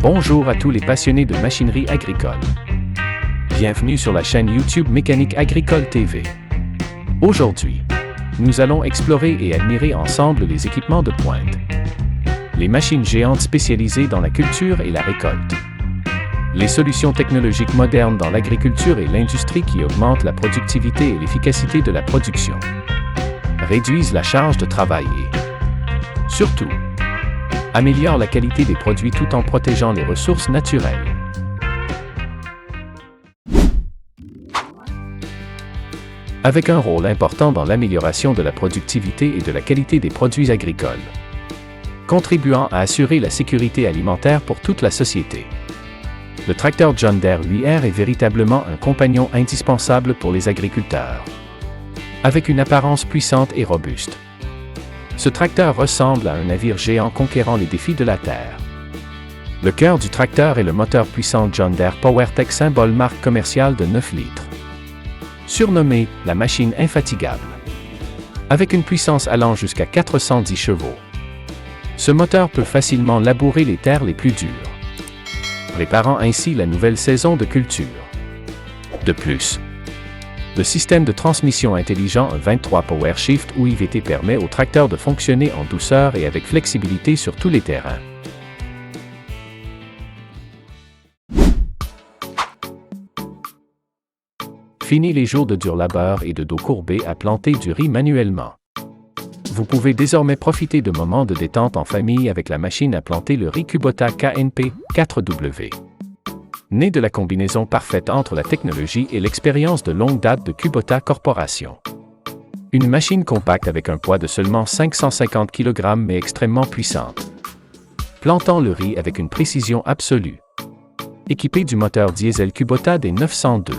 Bonjour à tous les passionnés de machinerie agricole. Bienvenue sur la chaîne YouTube Mécanique Agricole TV. Aujourd'hui, nous allons explorer et admirer ensemble les équipements de pointe. Les machines géantes spécialisées dans la culture et la récolte. Les solutions technologiques modernes dans l'agriculture et l'industrie qui augmentent la productivité et l'efficacité de la production. Réduisent la charge de travail et, surtout, améliorent la qualité des produits tout en protégeant les ressources naturelles. Avec un rôle important dans l'amélioration de la productivité et de la qualité des produits agricoles, contribuant à assurer la sécurité alimentaire pour toute la société. Le tracteur John Deere 8R est véritablement un compagnon indispensable pour les agriculteurs. Avec une apparence puissante et robuste, ce tracteur ressemble à un navire géant conquérant les défis de la Terre. Le cœur du tracteur est le moteur puissant John Deere PowerTech, symbole marque commerciale de 9 litres. Surnommée la machine infatigable. Avec une puissance allant jusqu'à 410 chevaux. Ce moteur peut facilement labourer les terres les plus dures, préparant ainsi la nouvelle saison de culture. De plus, le système de transmission intelligent 23 PowerShift ou IVT permet au tracteur de fonctionner en douceur et avec flexibilité sur tous les terrains. Fini les jours de dur labeur et de dos courbé à planter du riz manuellement. Vous pouvez désormais profiter de moments de détente en famille avec la machine à planter le riz Kubota KNP 4W. Né de la combinaison parfaite entre la technologie et l'expérience de longue date de Kubota Corporation. Une machine compacte avec un poids de seulement 550 kg mais extrêmement puissante. Plantant le riz avec une précision absolue. Équipée du moteur diesel Kubota D902.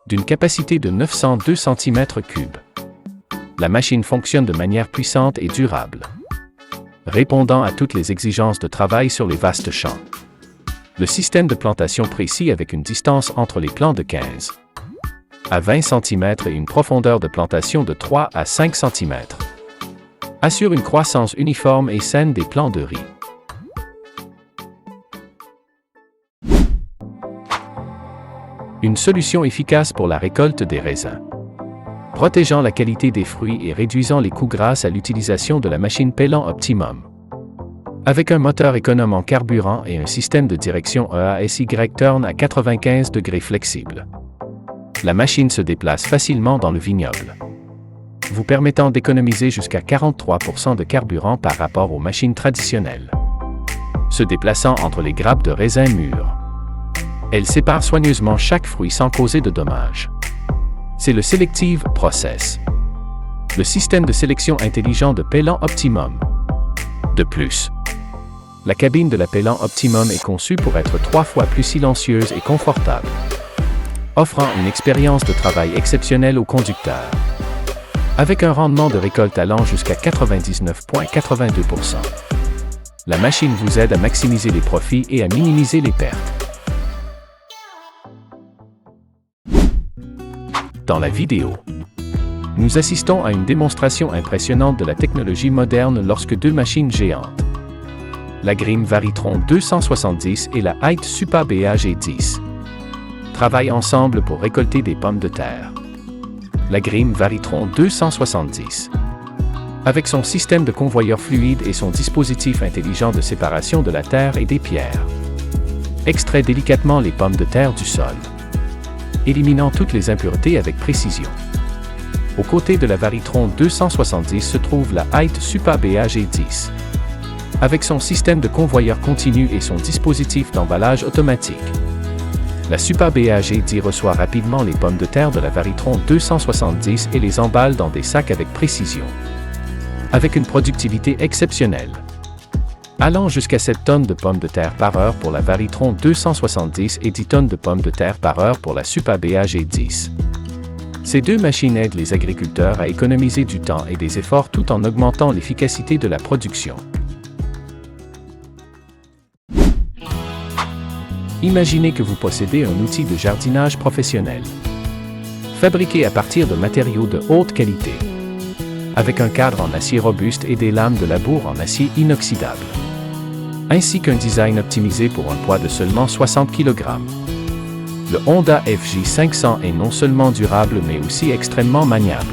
D'une capacité de 902 cm3. La machine fonctionne de manière puissante et durable, répondant à toutes les exigences de travail sur les vastes champs. Le système de plantation précis avec une distance entre les plants de 15 à 20 cm et une profondeur de plantation de 3 à 5 cm assure une croissance uniforme et saine des plants de riz. Une solution efficace pour la récolte des raisins. Protégeant la qualité des fruits et réduisant les coûts grâce à l'utilisation de la machine Pellant Optimum. Avec un moteur économe en carburant et un système de direction EASY turn à 95 degrés flexible. La machine se déplace facilement dans le vignoble, vous permettant d'économiser jusqu'à 43% de carburant par rapport aux machines traditionnelles. Se déplaçant entre les grappes de raisins mûrs, elle sépare soigneusement chaque fruit sans causer de dommages. C'est le Selective Process, le système de sélection intelligent de Pellant Optimum. De plus, la cabine de la Pellant Optimum est conçue pour être 3 fois plus silencieuse et confortable, offrant une expérience de travail exceptionnelle aux conducteurs. Avec un rendement de récolte allant jusqu'à 99,82%. La machine vous aide à maximiser les profits et à minimiser les pertes. Dans la vidéo, nous assistons à une démonstration impressionnante de la technologie moderne lorsque deux machines géantes, la Grimm Varitron 270 et la Height Supa BAG10, travaillent ensemble pour récolter des pommes de terre. La Grimm Varitron 270, avec son système de convoyeur fluide et son dispositif intelligent de séparation de la terre et des pierres, extrait délicatement les pommes de terre du sol, éliminant toutes les impuretés avec précision. Aux côtés de la Varitron 270 se trouve la Height Supa BAG10, avec son système de convoyeur continu et son dispositif d'emballage automatique. La Supa BAG10 reçoit rapidement les pommes de terre de la Varitron 270 et les emballe dans des sacs avec précision, avec une productivité exceptionnelle, allant jusqu'à 7 tonnes de pommes de terre par heure pour la Varitron 270 et 10 tonnes de pommes de terre par heure pour la Supa BAG10. Ces deux machines aident les agriculteurs à économiser du temps et des efforts tout en augmentant l'efficacité de la production. Imaginez que vous possédez un outil de jardinage professionnel, fabriqué à partir de matériaux de haute qualité, avec un cadre en acier robuste et des lames de labour en acier inoxydable. ainsi qu'un design optimisé pour un poids de seulement 60 kg. Le Honda FJ500 est non seulement durable mais aussi extrêmement maniable.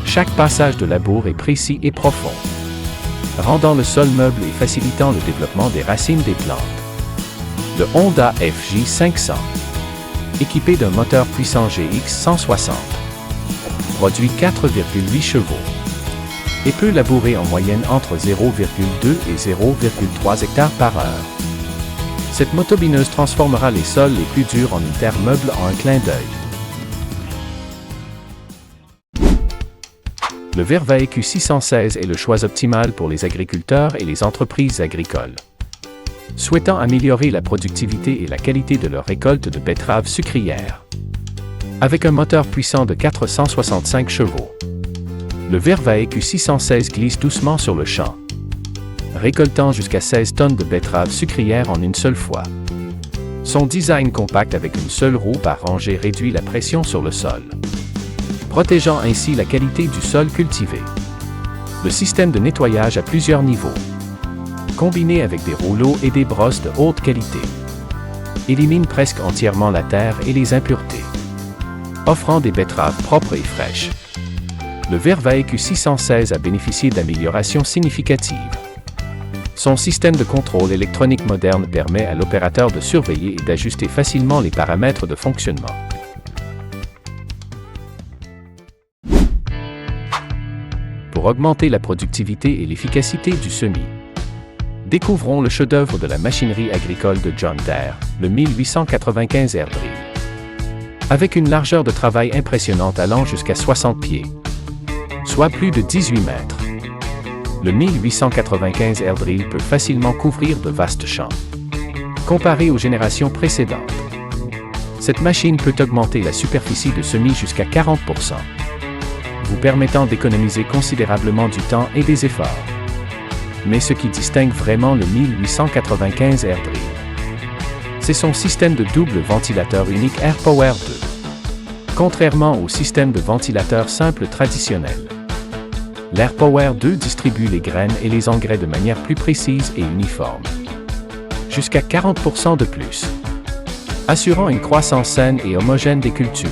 Chaque passage de labour est précis et profond, rendant le sol meuble et facilitant le développement des racines des plantes. Le Honda FJ500, équipé d'un moteur puissant GX 160, produit 4,8 chevaux et peut labourer en moyenne entre 0,2 et 0,3 hectares par heure. Cette motobineuse transformera les sols les plus durs en une terre meuble en un clin d'œil. Le Verva EQ616 est le choix optimal pour les agriculteurs et les entreprises agricoles souhaitant améliorer la productivité et la qualité de leur récolte de betteraves sucrières. Avec un moteur puissant de 465 chevaux, le Verva EQ616 glisse doucement sur le champ, récoltant jusqu'à 16 tonnes de betteraves sucrières en une seule fois. Son design compact avec une seule roue par rangée réduit la pression sur le sol, protégeant ainsi la qualité du sol cultivé. Le système de nettoyage à plusieurs niveaux, combiné avec des rouleaux et des brosses de haute qualité, élimine presque entièrement la terre et les impuretés, offrant des betteraves propres et fraîches. Le Verva EQ616 a bénéficié d'améliorations significatives. Son système de contrôle électronique moderne permet à l'opérateur de surveiller et d'ajuster facilement les paramètres de fonctionnement. Pour augmenter la productivité et l'efficacité du semis, découvrons le chef-d'œuvre de la machinerie agricole de John Deere, le 1895 Air Drill. Avec une largeur de travail impressionnante allant jusqu'à 60 pieds, soit plus de 18 mètres, le 1895 Air Drill peut facilement couvrir de vastes champs. Comparé aux générations précédentes, cette machine peut augmenter la superficie de semis jusqu'à 40%, vous permettant d'économiser considérablement du temps et des efforts. Mais ce qui distingue vraiment le 1895 Air Drill, c'est son système de double ventilateur unique AirPower 2. Contrairement au système de ventilateur simple traditionnel, l'AirPower 2 distribue les graines et les engrais de manière plus précise et uniforme, jusqu'à 40% de plus, assurant une croissance saine et homogène des cultures.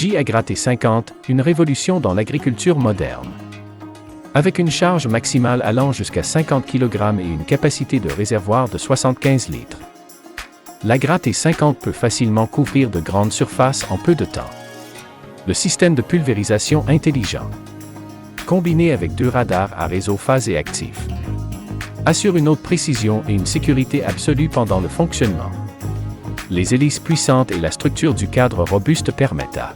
G-Agrat T50, une révolution dans l'agriculture moderne. Avec une charge maximale allant jusqu'à 50 kg et une capacité de réservoir de 75 litres, l'Agrat T50 peut facilement couvrir de grandes surfaces en peu de temps. Le système de pulvérisation intelligent, combiné avec 2 radars à réseau phasé actif, assure une haute précision et une sécurité absolue pendant le fonctionnement. Les hélices puissantes et la structure du cadre robuste permettent à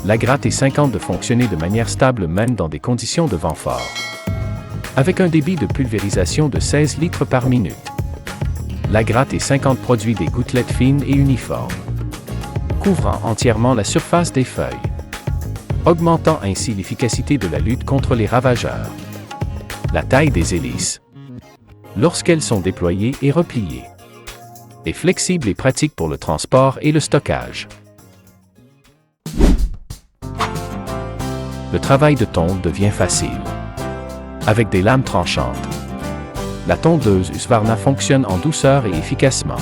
l'Agrat T50 de fonctionner de manière stable même dans des conditions de vent fort. Avec un débit de pulvérisation de 16 litres par minute, l'Agrat T50 produit des gouttelettes fines et uniformes, couvrant entièrement la surface des feuilles, augmentant ainsi l'efficacité de la lutte contre les ravageurs. La taille des hélices, lorsqu'elles sont déployées et repliées, est flexible et pratique pour le transport et le stockage. Le travail de tonte devient facile. Avec des lames tranchantes, la tondeuse Husqvarna fonctionne en douceur et efficacement,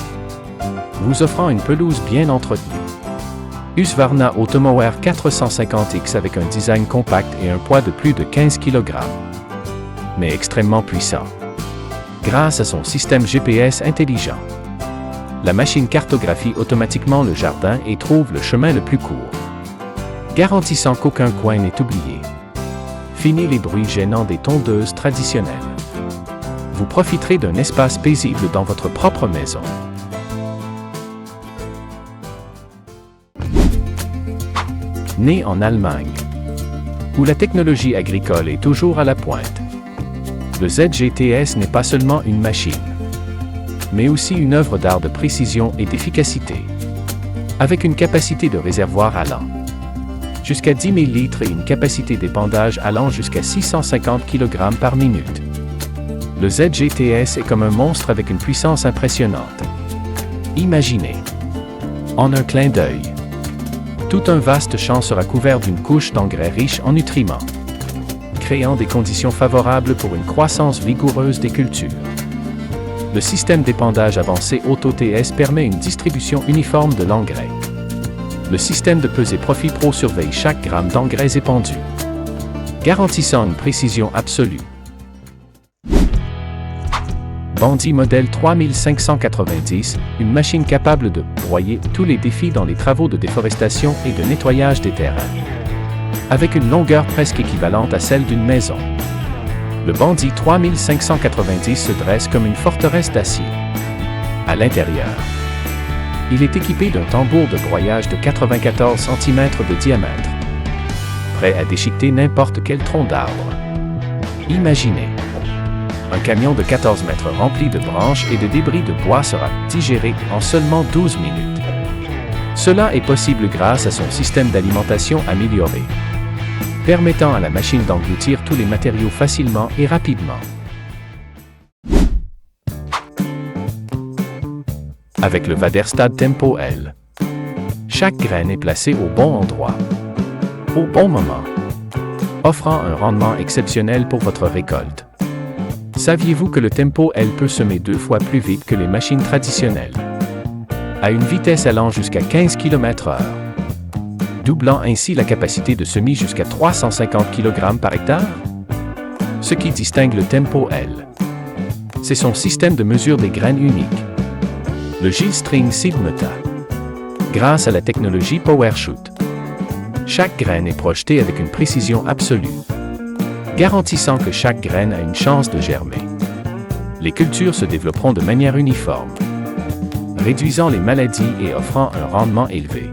vous offrant une pelouse bien entretenue. Husqvarna Automower 450X avec un design compact et un poids de plus de 15 kg, mais extrêmement puissant, grâce à son système GPS intelligent. La machine cartographie automatiquement le jardin et trouve le chemin le plus court, garantissant qu'aucun coin n'est oublié. Fini les bruits gênants des tondeuses traditionnelles. Vous profiterez d'un espace paisible dans votre propre maison. Né en Allemagne, où la technologie agricole est toujours à la pointe, le ZGTS n'est pas seulement une machine, mais aussi une œuvre d'art de précision et d'efficacité, avec une capacité de réservoir allant jusqu'à 10 000 litres et une capacité d'épandage allant jusqu'à 650 kg par minute. Le ZGTS est comme un monstre avec une puissance impressionnante. Imaginez, en un clin d'œil, tout un vaste champ sera couvert d'une couche d'engrais riche en nutriments, créant des conditions favorables pour une croissance vigoureuse des cultures. Le système d'épandage avancé AutoTS permet une distribution uniforme de l'engrais. Le système de pesée Profit Pro surveille chaque gramme d'engrais épandu, garantissant une précision absolue. Bandit modèle 3590, une machine capable de broyer tous les défis dans les travaux de déforestation et de nettoyage des terrains. Avec une longueur presque équivalente à celle d'une maison. Le Bandit 3590 se dresse comme une forteresse d'acier. À l'intérieur, il est équipé d'un tambour de broyage de 94 cm de diamètre, prêt à déchiqueter n'importe quel tronc d'arbre. Imaginez, un camion de 14 mètres rempli de branches et de débris de bois sera digéré en seulement 12 minutes. Cela est possible grâce à son système d'alimentation amélioré, permettant à la machine d'engloutir tous les matériaux facilement et rapidement. Avec le Väderstad Tempo L, chaque graine est placée au bon endroit, au bon moment, offrant un rendement exceptionnel pour votre récolte. Saviez-vous que le Tempo L peut semer 2 fois plus vite que les machines traditionnelles, à une vitesse allant jusqu'à 15 km/h, doublant ainsi la capacité de semis jusqu'à 350 kg par hectare? Ce qui distingue le Tempo L, c'est son système de mesure des graines unique, le G-String Seed Meta. Grâce à la technologie PowerShoot, chaque graine est projetée avec une précision absolue, garantissant que chaque graine a une chance de germer. Les cultures se développeront de manière uniforme, réduisant les maladies et offrant un rendement élevé.